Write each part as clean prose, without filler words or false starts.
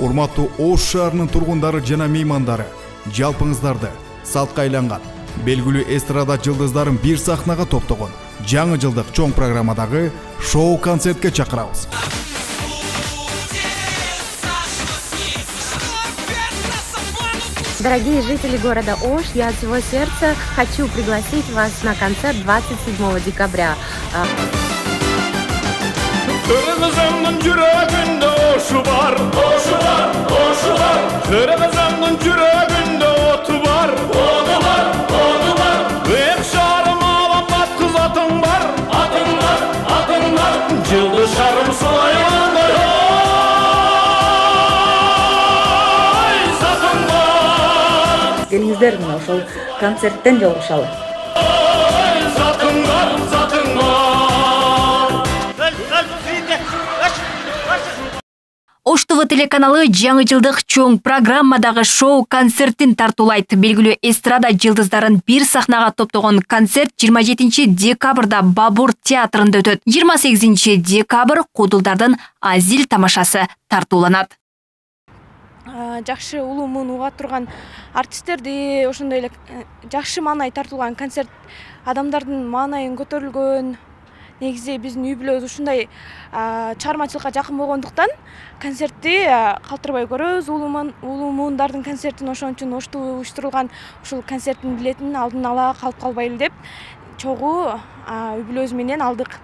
Урматтуу Ош шаарынын тургундары жана меймандары, жалпыңыздарды салтка айланган белгилүү эстрада жылдыздарын бир сахнага топтогон жаңы жылдык чоң программадагы шоу-концертке чакырабыз. Дорогие жители города Ош, я от всего сердца хочу пригласить вас на концерт 27 декабря. Келиңиздер мына ошол концерттен жолугушалы. Ош ТВ телеканалы жаңы жылдык чоң программадагы шоу-концерттин тартуулайт. Белгилүү эстрада жылдыздарын бир сахнага топтогон концерт 27 декабрда Бабур театрында өтөт. 28 декабрь Кудулдардын Азил тамашасы тартууланат. Жакшы улумун уга турган артисттерди ошондой эле жакшы маанай тартуулган концерт, адамдардын маанайын көтөрүлгөн. Негизи биздин үй бүлөбүз ушундай чыгармачылыкка жакын болгондуктан концертти калтырбай көрөбүз. Улумундардын концертин ошон үчүн Ош ТВ уюштурулган. Ушул концерттин билетин алдын ала калып калбайлы деп чогуу үй бүлөбүз менен алдык.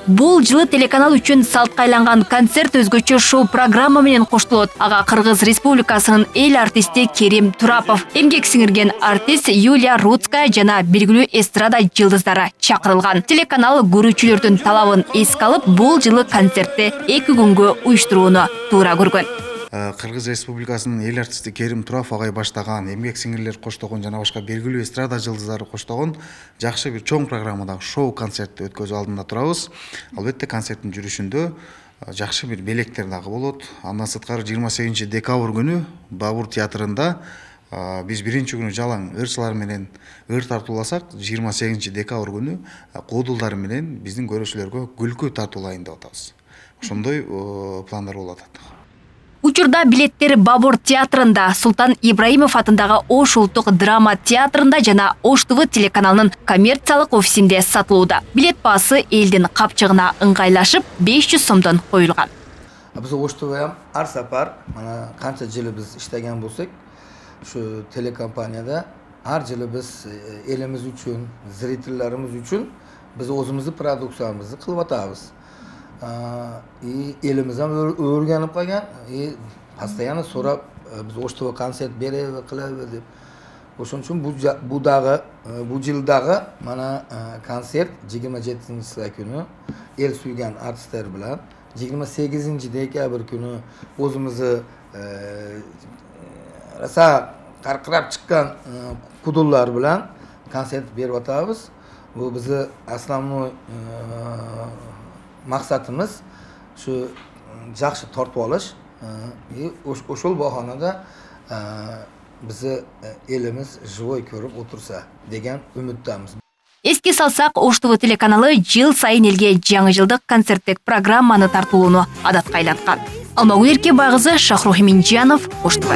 Бул жылы телеканал үчүн салтка айланган концерт өзгөчө шоу-программа менен коштолот. Ага Кыргыз Республикасынын эл артисти Керим Турапов, эмгек сиңирген артист Юлия Рудская жана белгилүү эстрада жылдыздары чакырылган. Телеканал көрүүчүлөрдүн талабын эске алып, бул жылы концертти 2 күнгө уюштурууну туура көргөн. Кыргыз Республикасынын эл артисти Керим Турапов агай баштаган, эмгек сиңирлер коштогон жана башка белгилүү эстрада жылдыздары коштогон жакшы бир чоң программадагы шоу-концертти өткөзүү алдында турабыз. Албетте концерттин жүрүшүндө жакшы бир белектер дагы болот. Андан сырткары 28 декабрь күнү Бабур театрында биз биринчи күнү жалаң ырчылар менен ыр тартууласак, 28 декабрь күнү Кудулдар менен биздин көрүүчүлөргө күлкү тартуулайын деп атабыз. Ошондой пландар болуп атат. Учурда билеттер Бабур театрында, Султан Ибраимов атындагы Ош улуттук драма театрында жана Ош ТВ телеканалынын коммерциялык офисинде сатылууда. Билет баасы элдин капчыгына ыңгайлашып 500 сомдон коюлган. Биз Ош ТВ ар сапар, мана канча жылы биз иштеген болсок, ушу телекомпанияда ар жылы биз элimiz үчүн, зрительлерimiz үчүн биз өзүбүздүн продукциябызды кылып атабыз. Elimizden öğrenip kalgan, постоянно sorap biz Oş ТВ konser berebe kılabız dep. Oşun üçün bu yıldagı mana konsert 27 günü el suygan artistler bilan 28 dekabr günü özümüzü rasa qarqırab çıkkan Kudullar bilan konsert berip atabız. Bu bizi aslamlı maksatımız şu жақсы tortup alış. Oşul bahanada bizi elimiz живой көрүп otursa деген үмүттөмүз. Эске салсак, Ош ТВ телеканалы жыл сайын элге жаңы жылдык концерттик программаны тартуулоону адатка айлаткан. Алмагүл Эркебайкызы, Шахрух Минжанов, Ош ТВ.